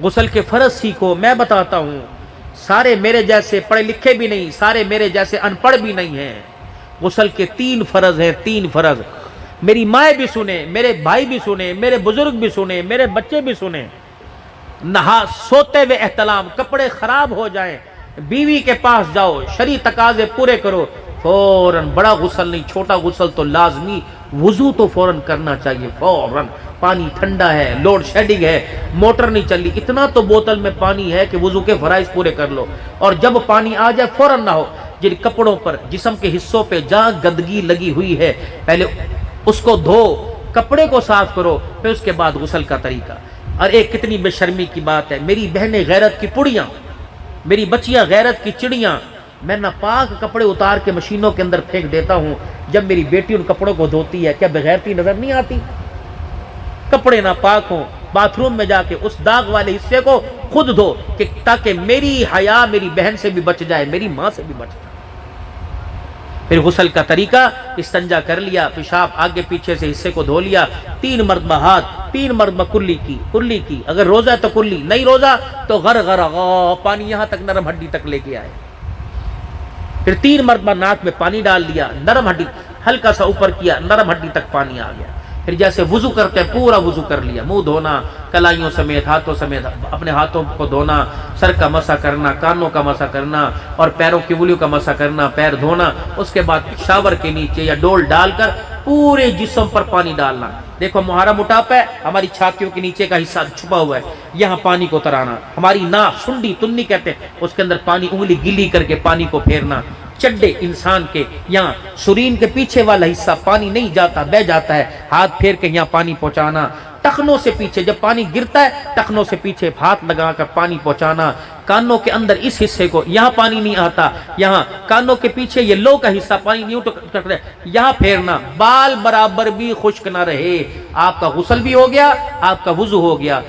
غسل کے فرض سیکھو، میں بتاتا ہوں، سارے میرے جیسے پڑھے لکھے بھی نہیں، سارے میرے جیسے ان پڑھ بھی نہیں ہیں۔ غسل کے 3 فرض ہیں، 3 فرض۔ میری مائیں بھی سنیں، میرے بھائی بھی سنیں، میرے بزرگ بھی سنیں، میرے بچے بھی سنیں۔ نہا سوتے ہوئے احتلام، کپڑے خراب ہو جائیں، بیوی کے پاس جاؤ، شرعی تقاضے پورے کرو، فوراً، بڑا غسل نہیں، چھوٹا غسل تو لازمی، وضو تو فوراً کرنا چاہیے، فوراً۔ پانی ٹھنڈا ہے، لوڈ شیڈنگ ہے، موٹر نہیں چل رہی، اتنا تو بوتل میں پانی ہے کہ وضو کے فرائض پورے کر لو، اور جب پانی آ جائے فوراً نہ ہو۔ جن کپڑوں پر، جسم کے حصوں پہ جہاں گندگی لگی ہوئی ہے، پہلے اس کو دھو، کپڑے کو صاف کرو، پھر اس کے بعد غسل کا طریقہ۔ اور ایک کتنی بے شرمی کی بات ہے، میری بہنیں غیرت کی پڑیاں، میری بچیاں غیرت کی چڑیاں، میں ناپاک کپڑے اتار کے مشینوں کے اندر پھینک دیتا ہوں، جب میری بیٹی ان کپڑوں کو دھوتی ہے، کیا بغیرتی نظر نہیں آتی؟ کپڑے ناپاک ہوں، باتھ روم میں جا کے اس داغ والے حصے کو خود دھو، کہ تاکہ میری حیا میری بہن سے بھی بچ جائے، میری ماں سے بھی بچ جائے۔ پھر غسل کا طریقہ، استنجا کر لیا، پیشاب آگے پیچھے سے حصے کو دھو لیا، 3 مرتبہ ہاتھ، 3 مرتبہ کلی کی، اگر روزہ ہے تو کلی، نہیں روزہ تو غرغرہ، پانی یہاں تک نرم ہڈی تک لے کے آئے۔ پھر 3 مرتبہ ناک میں پانی ڈال دیا، نرم ہڈی، ہلکا سا اوپر کیا، نرم ہڈی تک پانی آ گیا۔ پھر جیسے وضو کرتے ہیں پورا وضو کر لیا، منہ دھونا، کلائیوں سمیت، ہاتھوں سمیت، اپنے ہاتھوں کو دھونا، سر کا مسح کرنا، کانوں کا مسح کرنا، اور پیروں کی انگلیوں کا مسح کرنا، پیر دھونا۔ اس کے بعد شاور کے نیچے یا ڈول ڈال کر پورے جسم پر پانی ڈالنا۔ دیکھو محرم موٹاپا ہے، ہماری چھاتیوں کے نیچے کا حصہ چھپا ہوا ہے، یہاں پانی کو ترانا، ہماری ناک، سنڈی، تنی کہتے ہیں، اس کے اندر پانی، انگلی گیلی کر کے پانی کو پھیرنا۔ چڈے انسان کے یہاں سرین کے پیچھے والا حصہ پانی نہیں جاتا، بہ جاتا ہے، ہاتھ پھیر کے یہاں پانی پہنچانا۔ ٹخنوں سے پیچھے جب پانی گرتا ہے، ٹخنوں سے پیچھے ہاتھ لگا کر پانی پہنچانا۔ کانوں کے اندر اس حصے کو، یہاں پانی نہیں آتا، یہاں کانوں کے پیچھے یہ لو کا حصہ پانی نہیں اٹھتا، یہاں پھیرنا، بال برابر بھی خشک نہ رہے۔ آپ کا غسل بھی ہو گیا، آپ کا وضو ہو گیا۔